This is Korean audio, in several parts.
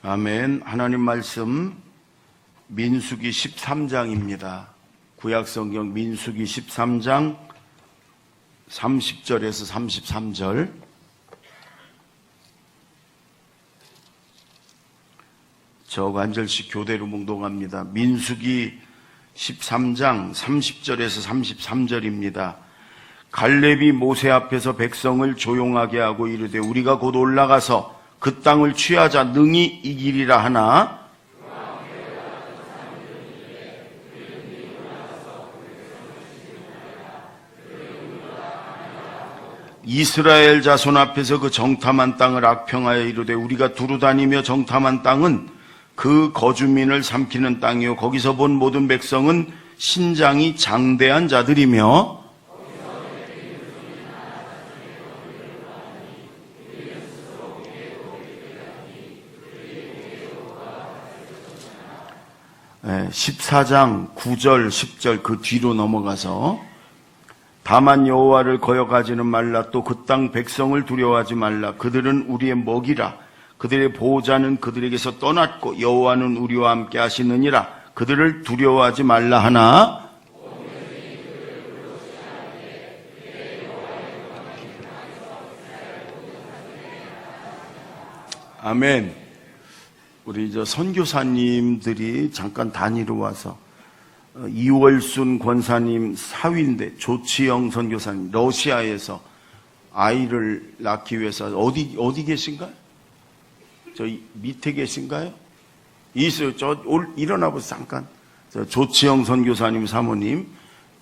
아멘. 하나님 말씀 민수기 13장입니다. 구약성경 민수기 13장 30절에서 33절. 저거 한 절씩 교대로 묵독합니다. 민수기 13장 30절에서 33절입니다. 갈렙이 모세 앞에서 백성을 조용하게 하고 이르되 우리가 곧 올라가서 그 땅을 취하자 능히 이기리라 하나 이스라엘 자손 앞에서 그 정탐한 땅을 악평하여 이르되 우리가 두루 다니며 정탐한 땅은 그 거주민을 삼키는 땅이요 거기서 본 모든 백성은 신장이 장대한 자들이며 네, 14장 9절 10절 그 뒤로 넘어가서 다만 여호와를 거역하지는 말라 또 그 땅 백성을 두려워하지 말라 그들은 우리의 먹이라 그들의 보호자는 그들에게서 떠났고 여호와는 우리와 함께 하시느니라 그들을 두려워하지 말라 하나 아멘. 우리 선교사님들이 잠깐 단위로 와서 이월순 권사님 사위인데 조치영 선교사님 러시아에서 아이를 낳기 위해서 어디 계신가요? 저 밑에 계신가요? 있어요. 일어나 보세요. 잠깐. 조치영 선교사님 사모님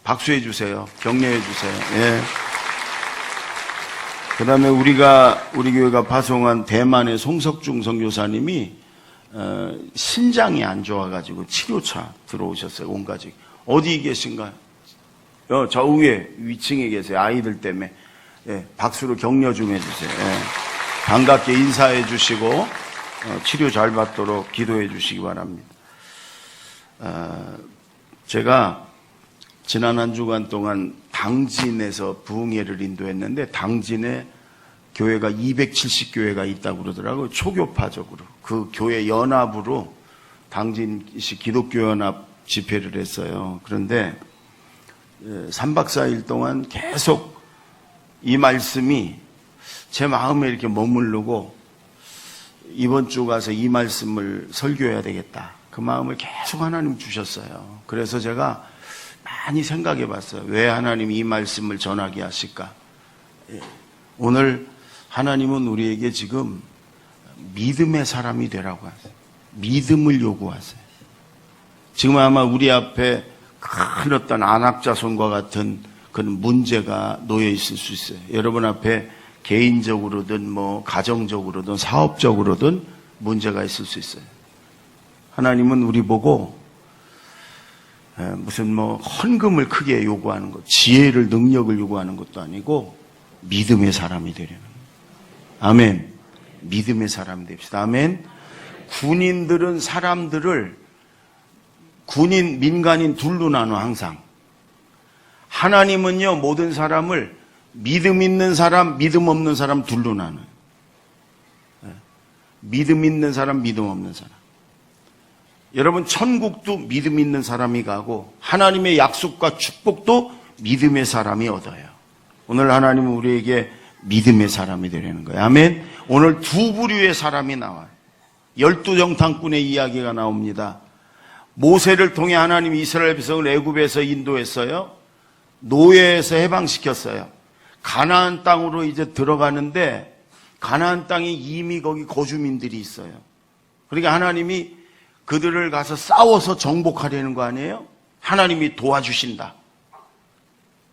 박수해 주세요. 격려해 주세요. 예. 그다음에 우리 교회가 파송한 대만의 송석중 선교사님이 신장이 안 좋아가지고 치료차 들어오셨어요. 온 가족. 어디 계신가요? 저 위에 위층에 계세요. 아이들 때문에. 예, 박수로 격려 좀 해주세요. 예, 반갑게 인사해 주시고 치료 잘 받도록 기도해 주시기 바랍니다. 제가 지난 한 주간 동안 당진에서 부흥회를 인도했는데 당진에 교회가 270교회가 있다고 그러더라고요. 초교파적으로. 그 교회 연합으로 당진시 기독교연합 집회를 했어요. 그런데 3박 4일 동안 계속 이 말씀이 제 마음에 이렇게 머무르고 이번 주 가서 이 말씀을 설교해야 되겠다. 그 마음을 계속 하나님 주셨어요. 그래서 제가 많이 생각해 봤어요. 왜 하나님이 이 말씀을 전하게 하실까? 오늘 하나님은 우리에게 지금 믿음의 사람이 되라고 하세요. 믿음을 요구하세요. 지금 아마 우리 앞에 큰 어떤 안악자손과 같은 그런 문제가 놓여 있을 수 있어요. 여러분 앞에 개인적으로든 가정적으로든 사업적으로든 문제가 있을 수 있어요. 하나님은 우리 보고 무슨 헌금을 크게 요구하는 것, 지혜를 능력을 요구하는 것도 아니고 믿음의 사람이 되려는 거예요. 아멘. 믿음의 사람이 됩시다. 아멘. 군인들은 사람들을 군인, 민간인 둘로 나눠 항상. 하나님은요 모든 사람을 믿음 있는 사람, 믿음 없는 사람 둘로 나눠요. 믿음 있는 사람, 믿음 없는 사람. 여러분 천국도 믿음 있는 사람이 가고 하나님의 약속과 축복도 믿음의 사람이 얻어요. 오늘 하나님은 우리에게 믿음의 사람이 되려는 거예요. 아멘. 오늘 두 부류의 사람이 나와요. 12정탐꾼의 이야기가 나옵니다. 모세를 통해 하나님이 이스라엘 백성을 애굽에서 인도했어요. 노예에서 해방시켰어요. 가나안 땅으로 이제 들어가는데 가나안 땅에 이미 거기 거주민들이 있어요. 그러니까 하나님이 그들을 가서 싸워서 정복하려는 거 아니에요? 하나님이 도와주신다.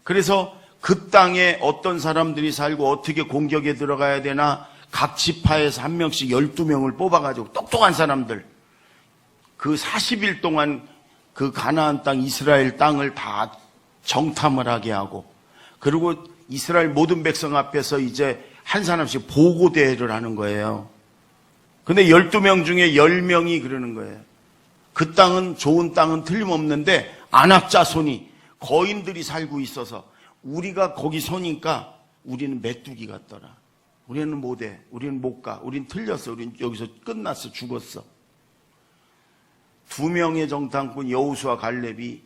그래서 그 땅에 어떤 사람들이 살고 어떻게 공격에 들어가야 되나 각 지파에서 한 명씩 12명을 뽑아가지고 똑똑한 사람들 그 40일 동안 그 가나안 땅 이스라엘 땅을 다 정탐을 하게 하고 그리고 이스라엘 모든 백성 앞에서 이제 한 사람씩 보고대회를 하는 거예요. 근데 12명 중에 10명이 그러는 거예요. 그 땅은 좋은 땅은 틀림없는데 안악자손이 거인들이 살고 있어서 우리가 거기 서니까 우리는 메뚜기 같더라. 우리는 못해. 우리는 못 가. 우린 틀렸어. 우린 여기서 끝났어. 죽었어. 2명의 정탐꾼 여호수아 갈렙이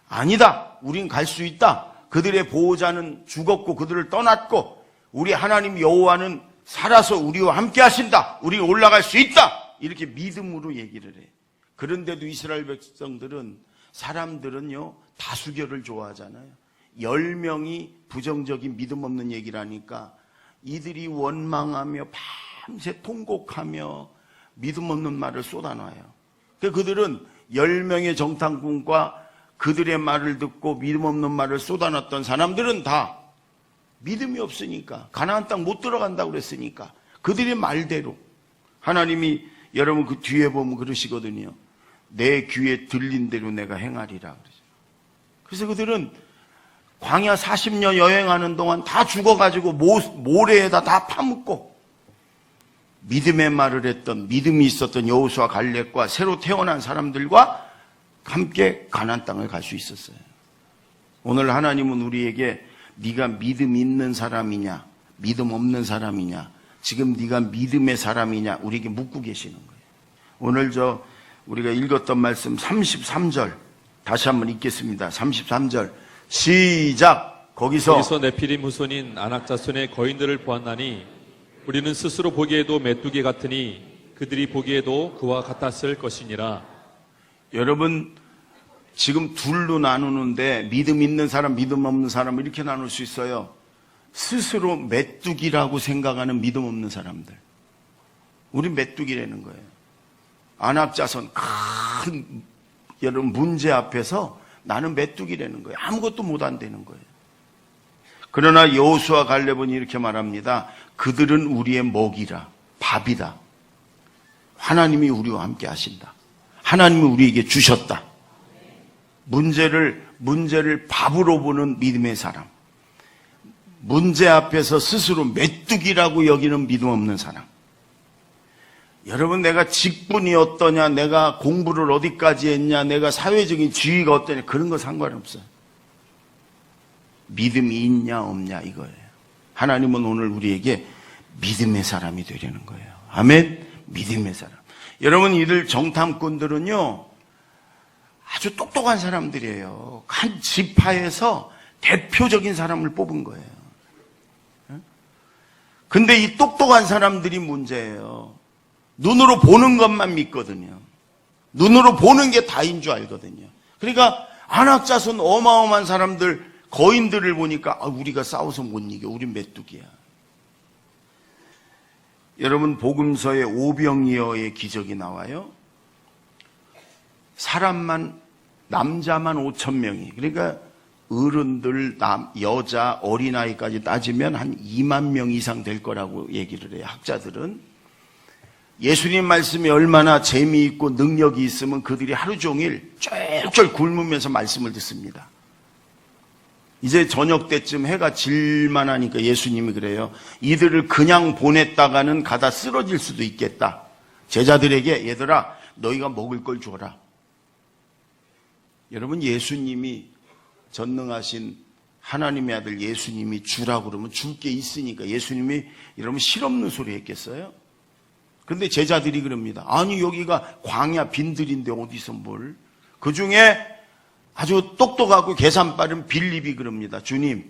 아니다. 우린 갈 수 있다. 그들의 보호자는 죽었고 그들을 떠났고 우리 하나님 여호와는 살아서 우리와 함께 하신다. 우린 올라갈 수 있다. 이렇게 믿음으로 얘기를 해. 그런데도 이스라엘 백성들은, 사람들은요 다수결을 좋아하잖아요. 10명이 부정적인 믿음 없는 얘기를 하니까 이들이 원망하며 밤새 통곡하며 믿음 없는 말을 쏟아놔요. 그들은 10명의 정탐꾼과 그들의 말을 듣고 믿음 없는 말을 쏟아놨던 사람들은 다 믿음이 없으니까, 가나안 땅 못 들어간다고 그랬으니까 그들의 말대로, 하나님이 여러분 그 뒤에 보면 그러시거든요. 내 귀에 들린 대로 내가 행하리라 그러죠. 그래서 그들은 광야 40년 여행하는 동안 다 죽어가지고 모래에다 다 파묻고, 믿음의 말을 했던, 믿음이 있었던 여호수아 갈렙과 새로 태어난 사람들과 함께 가나안 땅을 갈 수 있었어요. 오늘 하나님은 우리에게 네가 믿음 있는 사람이냐 믿음 없는 사람이냐, 지금 네가 믿음의 사람이냐 우리에게 묻고 계시는 거예요. 오늘 우리가 읽었던 말씀 33절 다시 한번 읽겠습니다. 33절 시작. 거기서 네피림 후손인 아낙 자손의 거인들을 보았나니 우리는 스스로 보기에도 메뚜기 같으니 그들이 보기에도 그와 같았을 것이니라. 여러분 지금 둘로 나누는데 믿음 있는 사람, 믿음 없는 사람 이렇게 나눌 수 있어요. 스스로 메뚜기라고 생각하는 믿음 없는 사람들, 우리 메뚜기라는 거예요. 아낙 자손 큰 여러분 문제 앞에서 나는 메뚜기라는 거예요. 아무것도 못 한다는 거예요. 그러나 여호수아 갈렙은 이렇게 말합니다. 그들은 우리의 먹이라, 밥이다. 하나님이 우리와 함께 하신다. 하나님이 우리에게 주셨다. 문제를 밥으로 보는 믿음의 사람, 문제 앞에서 스스로 메뚜기라고 여기는 믿음 없는 사람. 여러분, 내가 직분이 어떠냐, 내가 공부를 어디까지 했냐, 내가 사회적인 지위가 어떠냐, 그런 거 상관없어요. 믿음이 있냐 없냐 이거예요. 하나님은 오늘 우리에게 믿음의 사람이 되려는 거예요. 아멘. 믿음의 사람. 여러분, 이들 정탐꾼들은요 아주 똑똑한 사람들이에요. 한 지파에서 대표적인 사람을 뽑은 거예요. 근데 이 똑똑한 사람들이 문제예요. 눈으로 보는 것만 믿거든요. 눈으로 보는 게 다인 줄 알거든요. 그러니까 아낙 자손 어마어마한 사람들, 거인들을 보니까 우리가 싸워서 못 이겨. 우린 메뚜기야. 여러분, 복음서에 오병이어의 기적이 나와요. 남자만 5,000명이, 그러니까 어른들, 여자, 어린아이까지 따지면 한 2만 명 이상 될 거라고 얘기를 해요. 학자들은. 예수님 말씀이 얼마나 재미있고 능력이 있으면 그들이 하루 종일 쫄쫄 굶으면서 말씀을 듣습니다. 이제 저녁 때쯤 해가 질만 하니까 예수님이 그래요. 이들을 그냥 보냈다가는 가다 쓰러질 수도 있겠다. 제자들에게 얘들아 너희가 먹을 걸 줘라. 여러분, 예수님이, 전능하신 하나님의 아들 예수님이 주라고 그러면 줄 게 있으니까 예수님이 여러분 실없는 소리 했겠어요? 그런데 제자들이 그럽니다. 아니 여기가 광야 빈들인데 어디서 뭘. 그중에 아주 똑똑하고 계산 빠른 빌립이 그럽니다. 주님,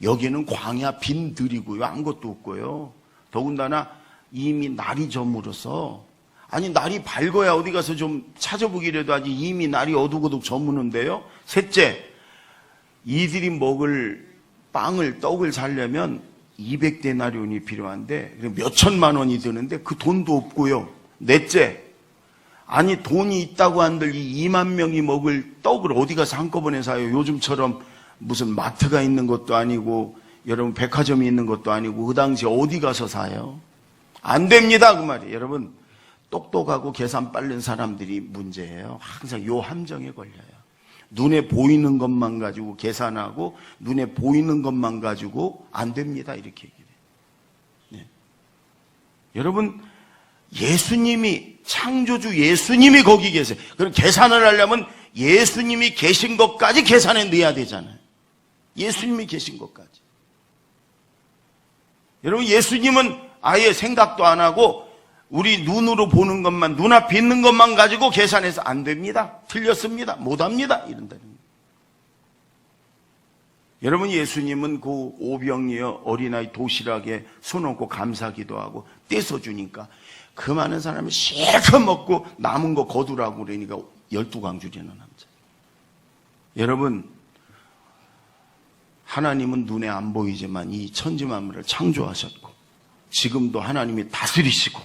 여기는 광야 빈들이고요, 아무것도 없고요, 더군다나 이미 날이 저물어서, 아니 날이 밝아야 어디 가서 좀 찾아보기라도 하지, 이미 날이 어둑어둑 저무는데요. 셋째, 이들이 먹을 떡을 사려면 200데나리온이 필요한데 몇 천만 원이 드는데 그 돈도 없고요. 넷째, 아니 돈이 있다고 한들 이 2만 명이 먹을 떡을 어디 가서 한꺼번에 사요? 요즘처럼 무슨 마트가 있는 것도 아니고 여러분 백화점이 있는 것도 아니고 그 당시에 어디 가서 사요? 안 됩니다 그 말이에요. 여러분, 똑똑하고 계산 빠른 사람들이 문제예요. 항상 요 함정에 걸려요. 눈에 보이는 것만 가지고 계산하고 눈에 보이는 것만 가지고 안 됩니다 이렇게 얘기해요. 네. 여러분, 예수님이, 창조주 예수님이 거기 계세요. 그럼 계산을 하려면 예수님이 계신 것까지 계산해 넣어야 되잖아요. 예수님이 계신 것까지. 여러분, 예수님은 아예 생각도 안 하고 우리 눈으로 보는 것만, 눈앞에 있는 것만 가지고 계산해서 안 됩니다. 틀렸습니다. 못합니다. 이런다는 거예요. 여러분, 예수님은 그 오병이어 어린아이 도시락에 손 얹고 감사기도 하고 떼서 주니까 그 많은 사람이 실컷 먹고 남은 거 거두라고 그러니까 12광주리는 남자. 여러분, 하나님은 눈에 안 보이지만 이 천지만물을 창조하셨고 지금도 하나님이 다스리시고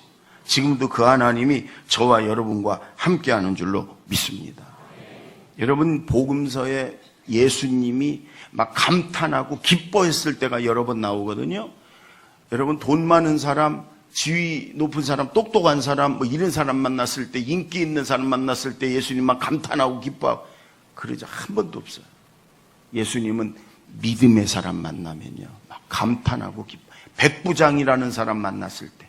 지금도 그 하나님이 저와 여러분과 함께하는 줄로 믿습니다. 여러분, 복음서에 예수님이 막 감탄하고 기뻐했을 때가 여러 번 나오거든요. 여러분, 돈 많은 사람, 지위 높은 사람, 똑똑한 사람, 뭐 이런 사람 만났을 때, 인기 있는 사람 만났을 때 예수님 막 감탄하고 기뻐하고 그러지 한 번도 없어요. 예수님은 믿음의 사람 만나면요, 막 감탄하고 기뻐. 백부장이라는 사람 만났을 때,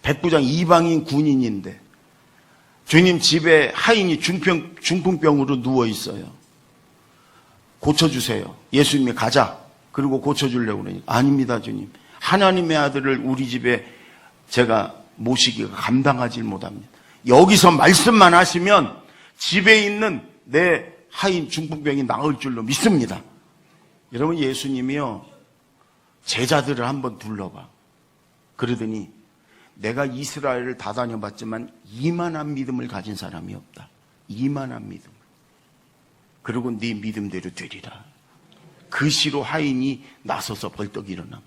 백부장 이방인 군인인데 주님 집에 하인이 중풍병으로 누워 있어요. 고쳐주세요. 예수님이 가자. 그리고 고쳐주려고 그러니까 아닙니다, 주님. 하나님의 아들을 우리 집에 제가 모시기가 감당하지 못합니다. 여기서 말씀만 하시면 집에 있는 내 하인 중풍병이 나을 줄로 믿습니다. 여러분, 예수님이요, 제자들을 한번 둘러봐. 그러더니 내가 이스라엘을 다 다녀봤지만 이만한 믿음을 가진 사람이 없다. 이만한 믿음. 그리고 네 믿음대로 되리라. 그 시로 하인이 나서서 벌떡 일어납니다.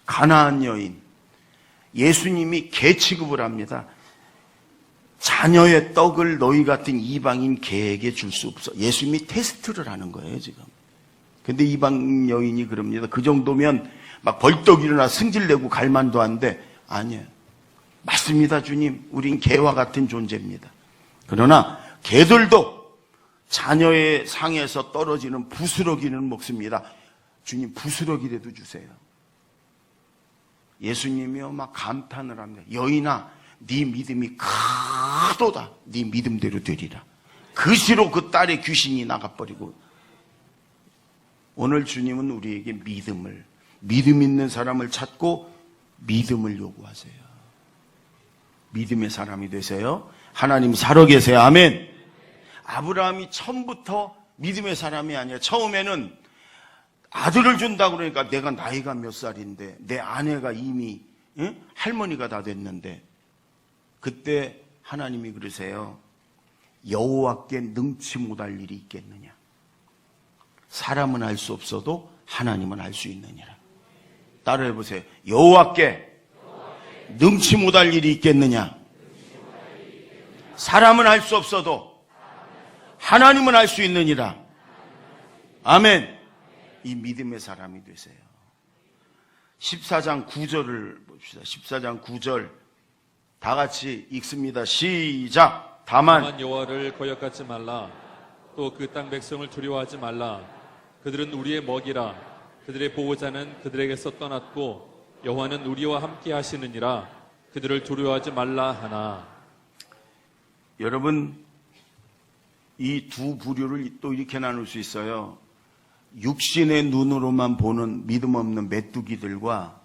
가나안 여인, 예수님이 개 취급을 합니다. 자녀의 떡을 너희 같은 이방인 개에게 줄 수 없어. 예수님이 테스트를 하는 거예요, 지금. 근데 이방 여인이 그럽니다. 그 정도면 막 벌떡 일어나 승질내고 갈만도 한데, 아니에요. 맞습니다, 주님. 우린 개와 같은 존재입니다. 그러나 개들도 자녀의 상에서 떨어지는 부스러기는 먹습니다. 주님, 부스러기라도 주세요. 예수님이요, 막 감탄을 합니다. 여인아, 네 믿음이 크도다. 네 믿음대로 되리라. 그 시로 그 딸의 귀신이 나가버리고. 오늘 주님은 우리에게 믿음 있는 사람을 찾고 믿음을 요구하세요. 믿음의 사람이 되세요. 하나님 살아계세요. 아멘. 아브라함이 처음부터 믿음의 사람이 아니에요. 처음에는 아들을 준다고 그러니까 내가 나이가 몇 살인데 내 아내가 이미 할머니가 다 됐는데, 그때 하나님이 그러세요. 여호와께 능치 못할 일이 있겠느냐. 사람은 알 수 없어도 하나님은 알 수 있느니라. 따라해 보세요. 여호와께 능치 못할 일이 있겠느냐. 사람은 알 수 없어도 하나님은 알 수 있느니라. 아멘. 이 믿음의 사람이 되세요. 14장 9절을 봅시다. 14장 9절 다 같이 읽습니다. 시작. 다만 여호와를 거역하지 말라. 또 그 땅 백성을 두려워하지 말라. 그들은 우리의 먹이라. 그들의 보호자는 그들에게서 떠났고 여호와는 우리와 함께 하시느니라. 그들을 두려워하지 말라 하나. 여러분, 이 두 부류를 또 이렇게 나눌 수 있어요. 육신의 눈으로만 보는 믿음 없는 메뚜기들과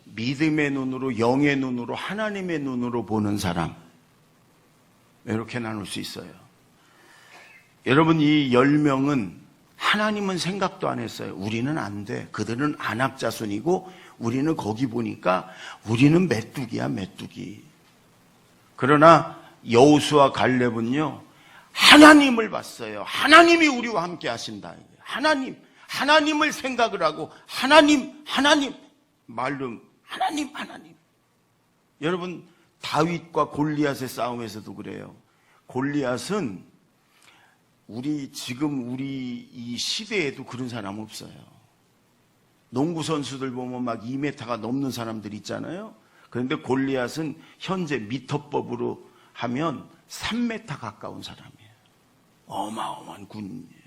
믿음의 눈으로, 영의 눈으로, 하나님의 눈으로 보는 사람, 이렇게 나눌 수 있어요. 여러분, 이 10명은 하나님은 생각도 안 했어요. 우리는 안 돼. 그들은 안악자손이고 우리는 거기 보니까 우리는 메뚜기야, 메뚜기. 그러나 여호수아 갈렙은요, 하나님을 봤어요. 하나님이 우리와 함께 하신다. 하나님을 생각을 하고 하나님 말로 하나님. 여러분, 다윗과 골리앗의 싸움에서도 그래요. 골리앗은 우리 이 시대에도 그런 사람 없어요. 농구 선수들 보면 막 2m가 넘는 사람들 있잖아요. 그런데 골리앗은 현재 미터법으로 하면 3m 가까운 사람이에요. 어마어마한 군인이에요.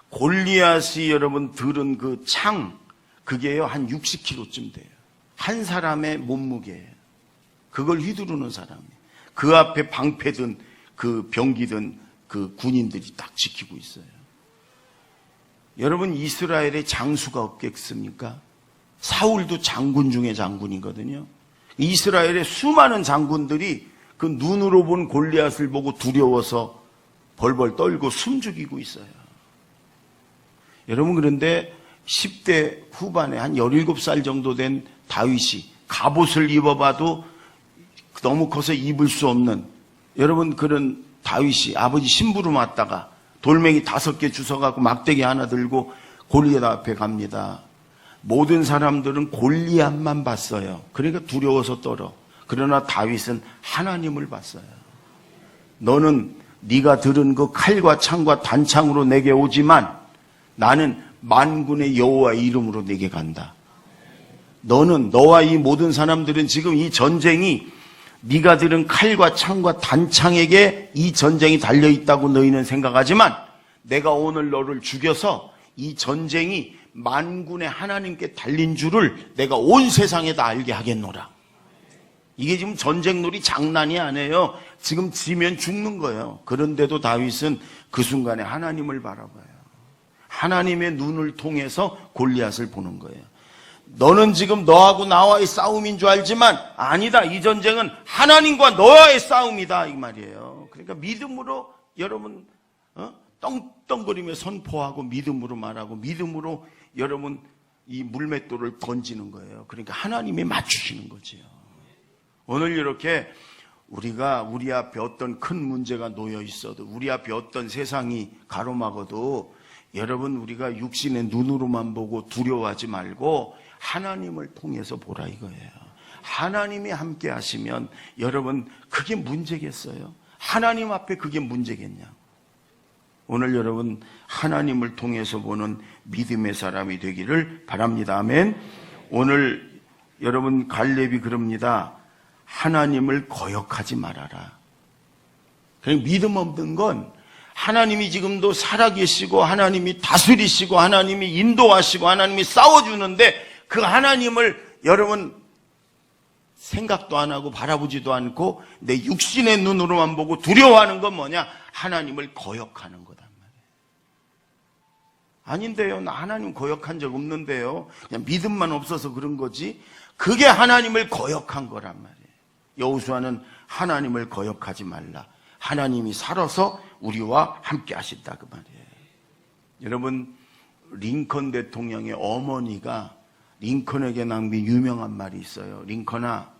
골리앗이 여러분 들은 그 창, 그게요 한 60kg쯤 돼요. 한 사람의 몸무게예요. 그걸 휘두르는 사람이에요. 그 앞에 방패든 그 병기든 그 군인들이 딱 지키고 있어요. 여러분, 이스라엘에 장수가 없겠습니까? 사울도 장군 중에 장군이거든요. 이스라엘의 수많은 장군들이 그 눈으로 본 골리앗을 보고 두려워서 벌벌 떨고 숨죽이고 있어요. 여러분, 그런데 10대 후반에 한 17살 정도 된 다윗이 갑옷을 입어봐도 너무 커서 입을 수 없는, 여러분, 그런 다윗이 아버지 심부름 왔다가 돌멩이 5개 주워갖고 막대기 하나 들고 골리앗 앞에 갑니다. 모든 사람들은 골리앗만 봤어요. 그러니까 두려워서 떨어. 그러나 다윗은 하나님을 봤어요. 너는 네가 들은 그 칼과 창과 단창으로 내게 오지만 나는 만군의 여호와의 이름으로 내게 간다. 너는, 너와 이 모든 사람들은 지금 이 전쟁이 네가 들은 칼과 창과 단창에게 이 전쟁이 달려있다고 너희는 생각하지만 내가 오늘 너를 죽여서 이 전쟁이 만군의 하나님께 달린 줄을 내가 온 세상에 다 알게 하겠노라. 이게 지금 전쟁놀이 장난이 아니에요. 지금 지면 죽는 거예요. 그런데도 다윗은 그 순간에 하나님을 바라봐요. 하나님의 눈을 통해서 골리앗을 보는 거예요. 너는 지금 너하고 나와의 싸움인 줄 알지만 아니다. 이 전쟁은 하나님과 너와의 싸움이다, 이 말이에요. 그러니까 믿음으로 여러분 떵떵거리며 선포하고 믿음으로 말하고 믿음으로 여러분 이 물맷돌을 던지는 거예요. 그러니까 하나님이 맞추시는 거지요. 오늘 이렇게 우리가 우리 앞에 어떤 큰 문제가 놓여 있어도 우리 앞에 어떤 세상이 가로막아도 여러분 우리가 육신의 눈으로만 보고 두려워하지 말고 하나님을 통해서 보라 이거예요. 하나님이 함께 하시면 여러분 그게 문제겠어요? 하나님 앞에 그게 문제겠냐? 오늘 여러분 하나님을 통해서 보는 믿음의 사람이 되기를 바랍니다. 아멘. 오늘 여러분 갈렙이 그럽니다. 하나님을 거역하지 말아라. 그냥 믿음 없는 건 하나님이 지금도 살아계시고 하나님이 다스리시고 하나님이 인도하시고 하나님이 싸워주는데 그 하나님을 여러분 생각도 안 하고 바라보지도 않고 내 육신의 눈으로만 보고 두려워하는 건 뭐냐? 하나님을 거역하는 거단 말이에요. 아닌데요. 나 하나님 거역한 적 없는데요. 그냥 믿음만 없어서 그런 거지. 그게 하나님을 거역한 거란 말이에요. 여호수아는 하나님을 거역하지 말라. 하나님이 살아서 우리와 함께 하신다 그 말이에요. 여러분 링컨 대통령의 어머니가 링컨에게 남긴 유명한 말이 있어요. 링컨아,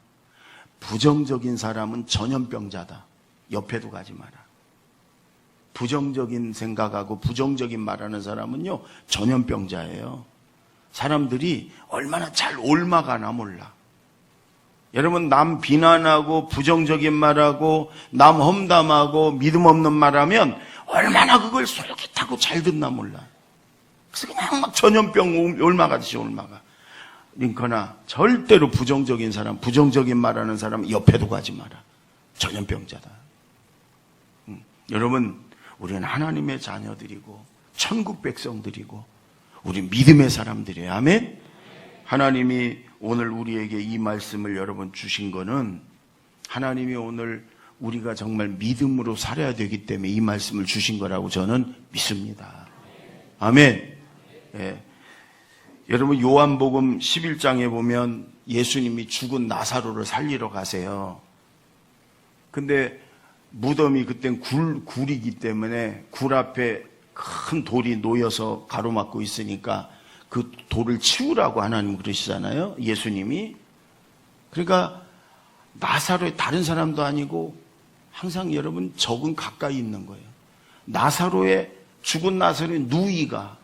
부정적인 사람은 전염병자다. 옆에도 가지 마라. 부정적인 생각하고 부정적인 말하는 사람은요 전염병자예요. 사람들이 얼마나 잘 옮아가나 몰라. 여러분 남 비난하고 부정적인 말하고 남 험담하고 믿음 없는 말하면 얼마나 그걸 솔깃하고 잘 듣나 몰라. 그래서 그냥 막 전염병 옮아가듯이 옮아가. 링컨아, 절대로 부정적인 사람, 부정적인 말하는 사람 옆에도 가지 마라. 전염병자다. 여러분 우리는 하나님의 자녀들이고 천국 백성들이고 우리 믿음의 사람들이에요. 아멘. 하나님이 오늘 우리에게 이 말씀을 여러분 주신 거는 하나님이 오늘 우리가 정말 믿음으로 살아야 되기 때문에 이 말씀을 주신 거라고 저는 믿습니다. 아멘. 예. 여러분 요한복음 11장에 보면 예수님이 죽은 나사로를 살리러 가세요. 근데 무덤이 그땐 굴이기 때문에 굴 앞에 큰 돌이 놓여서 가로막고 있으니까 그 돌을 치우라고 하나님 그러시잖아요. 예수님이. 그러니까 나사로의 다른 사람도 아니고 항상 여러분 적은 가까이 있는 거예요. 나사로의 죽은 나사로의 누이가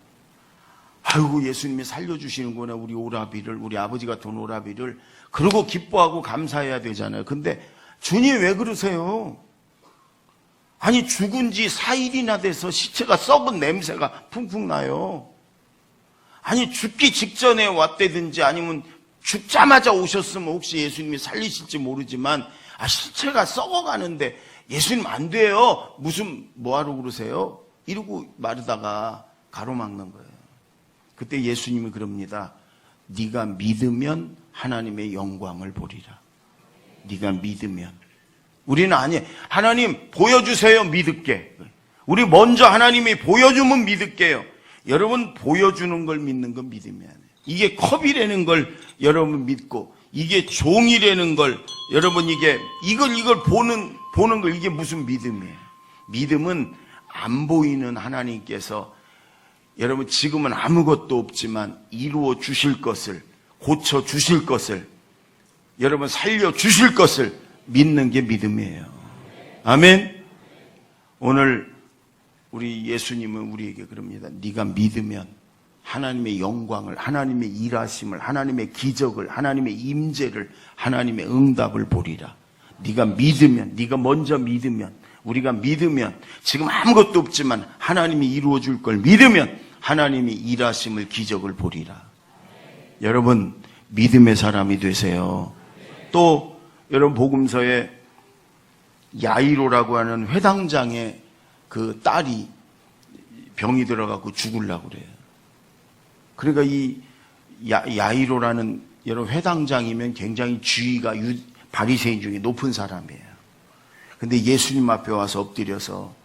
아이고 예수님이 살려주시는구나 우리 오라비를, 우리 아버지 같은 오라비를, 그러고 기뻐하고 감사해야 되잖아요. 근데 주님 왜 그러세요? 아니 죽은 지 4일이나 돼서 시체가 썩은 냄새가 풍풍 나요. 아니 죽기 직전에 왔다든지 아니면 죽자마자 오셨으면 혹시 예수님이 살리실지 모르지만 시체가 썩어가는데 예수님 안 돼요. 무슨 뭐하러 그러세요? 이러고 마르다가 가로막는 거예요. 그때 예수님이 그럽니다. 네가 믿으면 하나님의 영광을 보리라. 네가 믿으면. 우리는 아니에요. 하나님 보여주세요. 믿을게. 우리 먼저 하나님이 보여주면 믿을게요. 여러분 보여주는 걸 믿는 건 믿음이 아니에요. 이게 컵이라는 걸 여러분 믿고, 이게 종이라는 걸 여러분 이걸 보는 걸, 이게 무슨 믿음이에요? 믿음은 안 보이는 하나님께서 여러분 지금은 아무것도 없지만 이루어 주실 것을, 고쳐 주실 것을, 여러분 살려 주실 것을 믿는 게 믿음이에요. 아멘. 오늘 우리 예수님은 우리에게 그럽니다. 네가 믿으면 하나님의 영광을, 하나님의 일하심을, 하나님의 기적을, 하나님의 임재를, 하나님의 응답을 보리라. 네가 믿으면, 네가 먼저 믿으면, 우리가 믿으면, 지금 아무것도 없지만 하나님이 이루어 줄 걸 믿으면 하나님이 일하심을, 기적을 보리라. 여러분 믿음의 사람이 되세요. 또 여러분 복음서에 야이로라고 하는 회당장의 그 딸이 병이 들어가고 죽으려고 그래요. 그러니까 이 야이로라는 여러분 회당장이면 굉장히 지위가 바리새인 중에 높은 사람이에요. 근데 예수님 앞에 와서 엎드려서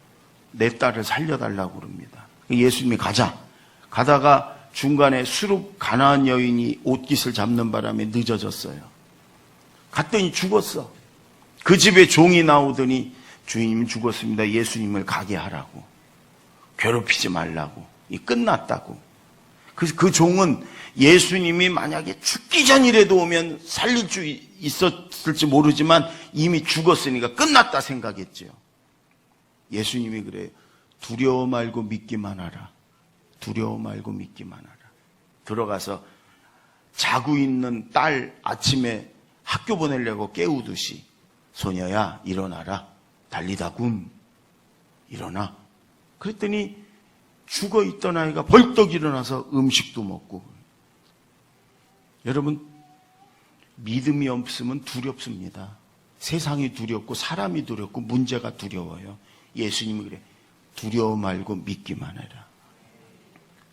내 딸을 살려달라고 그럽니다. 예수님이 가다가 중간에 수룹 가나안 여인이 옷깃을 잡는 바람에 늦어졌어요. 갔더니 죽었어. 그 집에 종이 나오더니 주인님 죽었습니다. 예수님을 가게 하라고. 괴롭히지 말라고. 끝났다고. 그 종은 예수님이 만약에 죽기 전이라도 오면 살릴 수 있었을지 모르지만 이미 죽었으니까 끝났다 생각했죠. 예수님이 그래요. 두려워 말고 믿기만 하라. 두려워 말고 믿기만 하라. 들어가서 자고 있는 딸 아침에 학교 보내려고 깨우듯이 소녀야 일어나라. 달리다굼. 일어나. 그랬더니 죽어있던 아이가 벌떡 일어나서 음식도 먹고. 여러분 믿음이 없으면 두렵습니다. 세상이 두렵고 사람이 두렵고 문제가 두려워요. 예수님이 그래. 두려워 말고 믿기만 해라.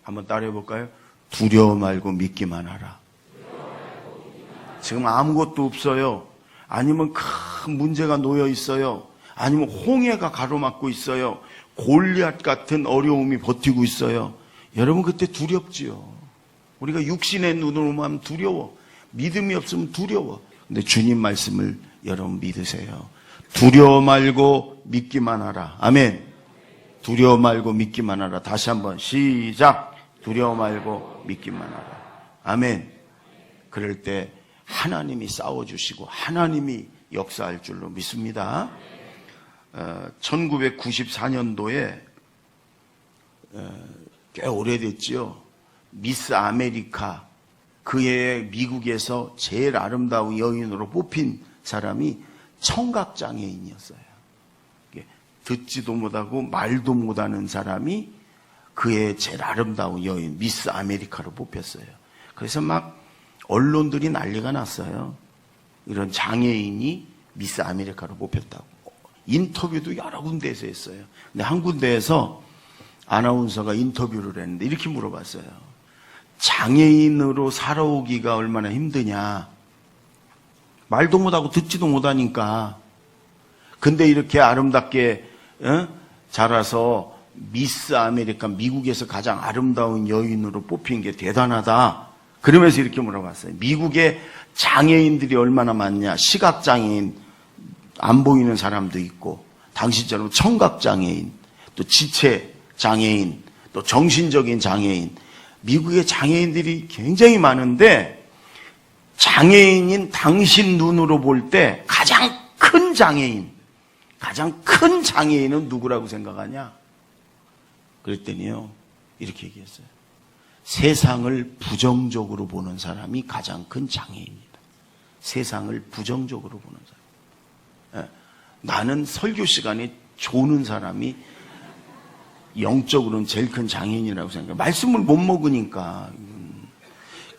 한번 따라해 볼까요? 두려워 말고 믿기만 하라. 지금 아무것도 없어요. 아니면 큰 문제가 놓여 있어요. 아니면 홍해가 가로막고 있어요. 골리앗 같은 어려움이 버티고 있어요. 여러분 그때 두렵지요. 우리가 육신의 눈으로만 하면 두려워. 믿음이 없으면 두려워. 근데 주님 말씀을 여러분 믿으세요. 두려워 말고 믿기만 하라. 아멘. 두려워 말고 믿기만 하라. 다시 한번 시작. 두려워 말고 믿기만 하라. 아멘. 그럴 때 하나님이 싸워주시고 하나님이 역사할 줄로 믿습니다. 1994년도에 꽤 오래됐지요. 미스 아메리카, 그해 미국에서 제일 아름다운 여인으로 뽑힌 사람이 청각장애인이었어요. 듣지도 못하고 말도 못하는 사람이 그해 제일 아름다운 여인 미스 아메리카로 뽑혔어요. 그래서 막 언론들이 난리가 났어요. 이런 장애인이 미스 아메리카로 뽑혔다고. 인터뷰도 여러 군데에서 했어요. 근데 한 군데에서 아나운서가 인터뷰를 했는데 이렇게 물어봤어요. 장애인으로 살아오기가 얼마나 힘드냐. 말도 못하고 듣지도 못하니까. 근데 이렇게 아름답게 자라서 미스 아메리카, 미국에서 가장 아름다운 여인으로 뽑힌 게 대단하다. 그러면서 이렇게 물어봤어요. 미국에 장애인들이 얼마나 많냐. 시각장애인, 안 보이는 사람도 있고, 당신처럼 청각장애인, 또 지체장애인, 또 정신적인 장애인. 미국의 장애인들이 굉장히 많은데, 장애인인 당신 눈으로 볼 때 가장 큰 장애인은 누구라고 생각하냐? 그랬더니요, 이렇게 얘기했어요. 세상을 부정적으로 보는 사람이 가장 큰 장애인이다. 세상을 부정적으로 보는 사람. 나는 설교 시간에 조는 사람이 영적으로는 제일 큰 장애인이라고 생각해요. 말씀을 못 먹으니까.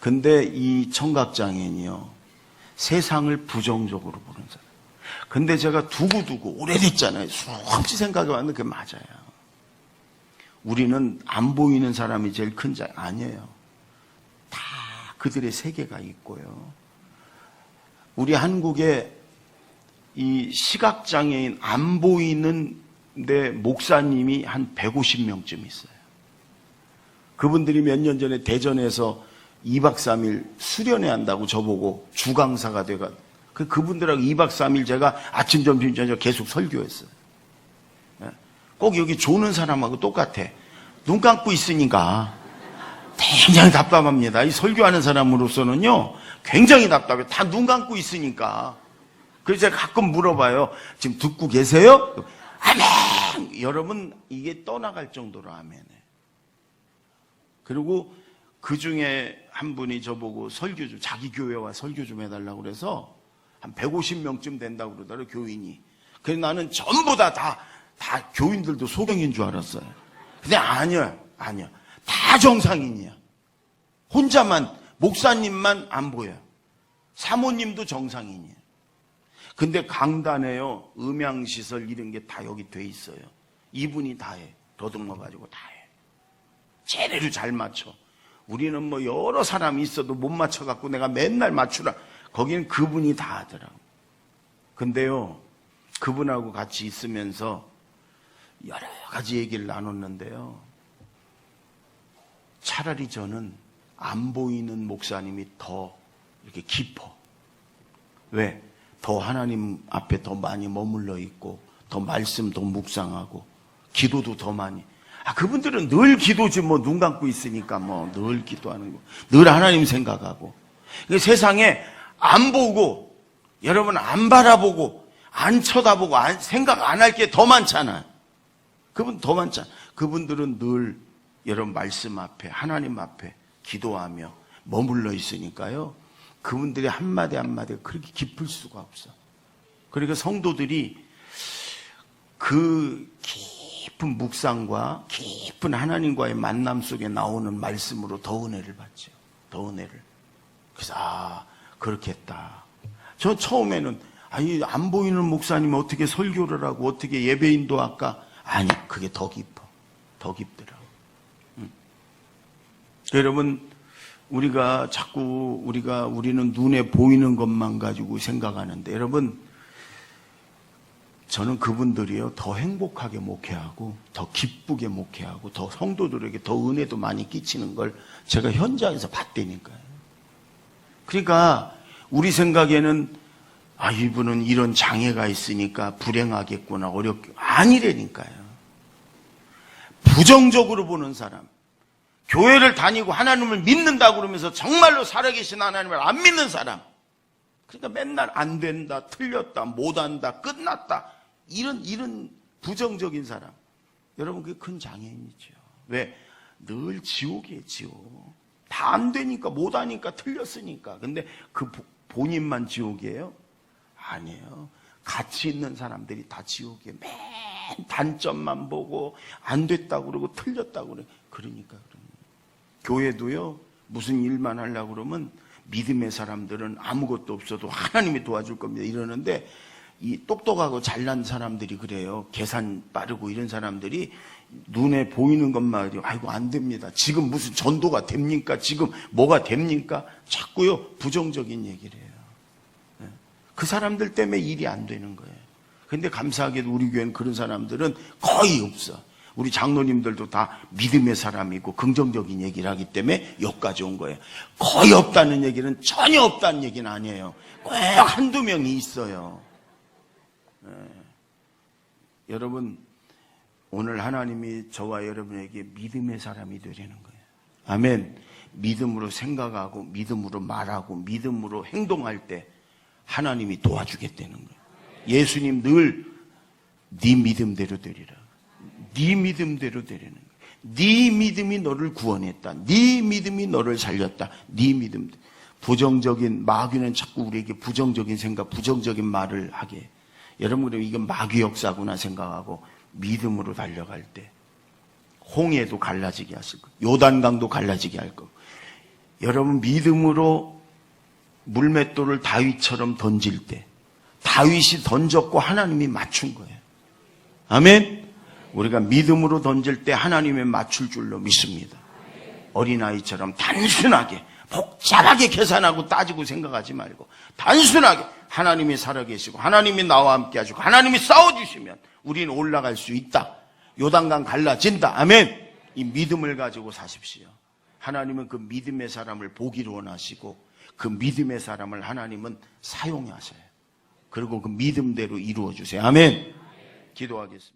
근데 이 청각장애인이요, 세상을 부정적으로 보는 사람. 근데 제가 두고두고 오래됐잖아요. 수없이 생각해 왔는데 그게 맞아요. 우리는 안 보이는 사람이 제일 큰 장애 아니에요. 다 그들의 세계가 있고요. 우리 한국에 이 시각장애인 안 보이는 데 목사님이 한 150명쯤 있어요. 그분들이 몇 년 전에 대전에서 2박 3일 수련회 한다고 저보고 주강사가 돼가 그분들하고 2박 3일 제가 아침 점심 저녁 계속 설교했어요. 꼭 여기 조는 사람하고 똑같아. 눈 감고 있으니까 굉장히 답답합니다. 이 설교하는 사람으로서는요 굉장히 답답해. 다 눈 감고 있으니까. 그래서 제가 가끔 물어봐요. 지금 듣고 계세요? 아멘! 여러분 이게 떠나갈 정도로 아멘해. 그리고 그 중에 한 분이 저보고 설교 좀, 자기 교회와 설교 좀 해달라고 그래서 한 150명쯤 된다고 그러더라고요, 교인이. 그래서 나는 전부 다 교인들도 소경인 줄 알았어요. 근데 아니야. 다 정상인이야. 혼자만, 목사님만 안 보여요. 사모님도 정상인이에요. 근데 강단에요, 음향시설 이런 게 다 여기 돼 있어요. 이분이 다 해. 더듬어가지고 다 해. 제대로 잘 맞춰. 우리는 뭐 여러 사람이 있어도 못 맞춰갖고 내가 맨날 맞추라. 거기는 그분이 다 하더라고. 근데요, 그분하고 같이 있으면서 여러 가지 얘기를 나눴는데요. 차라리 저는 안 보이는 목사님이 더 이렇게 깊어. 왜? 더 하나님 앞에 더 많이 머물러 있고, 더 말씀 더 묵상하고, 기도도 더 많이. 그분들은 늘 기도지 뭐 눈 감고 있으니까 뭐 늘 기도하는 거. 늘 하나님 생각하고. 세상에 안 보고, 여러분 안 바라보고, 안 쳐다보고, 생각 안 할 게 더 많잖아요. 그분 더 많잖아요. 그분들은 늘 여러분 말씀 앞에, 하나님 앞에 기도하며 머물러 있으니까요. 그분들의 한마디 한마디가 그렇게 깊을 수가 없어. 그러니까 성도들이 그 깊은 묵상과 깊은 하나님과의 만남 속에 나오는 말씀으로 더 은혜를 받죠. 더 은혜를. 그래서 그렇겠다. 저 처음에는 안 보이는 목사님이 어떻게 설교를 하고 어떻게 예배인도 할까? 아니, 그게 더 깊어. 더 깊더라고. 여러분, 우리는 눈에 보이는 것만 가지고 생각하는데, 여러분, 저는 그분들이요, 더 행복하게 목회하고, 더 기쁘게 목회하고, 더 성도들에게 더 은혜도 많이 끼치는 걸 제가 현장에서 봤다니까요. 그러니까, 우리 생각에는, 이분은 이런 장애가 있으니까 불행하겠구나, 아니라니까요. 부정적으로 보는 사람, 교회를 다니고 하나님을 믿는다고 그러면서 정말로 살아계신 하나님을 안 믿는 사람, 그러니까 맨날 안 된다, 틀렸다, 못한다, 끝났다, 이런 부정적인 사람, 여러분 그게 큰 장애인이죠. 왜? 늘 지옥이에요, 지옥. 다 안 되니까, 못하니까, 틀렸으니까. 근데 그 본인만 지옥이에요? 아니에요. 같이 있는 사람들이 다 지옥이에요. 맨 단점만 보고 안 됐다고 그러고 틀렸다고 그래. 그러니까 교회도요, 무슨 일만 하려고 그러면 믿음의 사람들은 아무것도 없어도 하나님이 도와줄 겁니다 이러는데, 이 똑똑하고 잘난 사람들이 그래요. 계산 빠르고 이런 사람들이 눈에 보이는 것만 해도 아이고 안 됩니다. 지금 무슨 전도가 됩니까? 지금 뭐가 됩니까? 자꾸요 부정적인 얘기를 해요. 그 사람들 때문에 일이 안 되는 거예요. 근데 감사하게도 우리 교회는 그런 사람들은 거의 없어. 우리 장로님들도 다 믿음의 사람이고 긍정적인 얘기를 하기 때문에 여기까지 온 거예요. 거의 없다는 얘기는 전혀 없다는 얘기는 아니에요. 꼭 한두 명이 있어요. 여러분, 오늘 하나님이 저와 여러분에게 믿음의 사람이 되려는 거예요. 아멘. 믿음으로 생각하고 믿음으로 말하고 믿음으로 행동할 때 하나님이 도와주겠다는 거예요. 예수님 늘 네 믿음대로 되리라. 네 믿음대로 되리는 거예요. 네 믿음이 너를 구원했다. 네 믿음이 너를 살렸다. 네 믿음. 부정적인 마귀는 자꾸 우리에게 부정적인 생각, 부정적인 말을 하게 해요. 여러분, 그럼 이건 마귀 역사구나 생각하고 믿음으로 달려갈 때 홍해도 갈라지게 하실 거예요. 요단강도 갈라지게 할 거고. 여러분, 믿음으로 물맷돌을 다윗처럼 던질 때 다윗이 던졌고 하나님이 맞춘 거예요. 아멘. 우리가 믿음으로 던질 때 하나님이 맞출 줄로 믿습니다. 어린아이처럼 단순하게 복잡하게 계산하고 따지고 생각하지 말고 단순하게 하나님이 살아계시고 하나님이 나와 함께 하시고 하나님이 싸워주시면 우리는 올라갈 수 있다. 요단강 갈라진다. 아멘. 이 믿음을 가지고 사십시오. 하나님은 그 믿음의 사람을 보기를 원하시고 그 믿음의 사람을 하나님은 사용하셔요. 그리고 그 믿음대로 이루어 주세요. 아멘. 기도하겠습니다.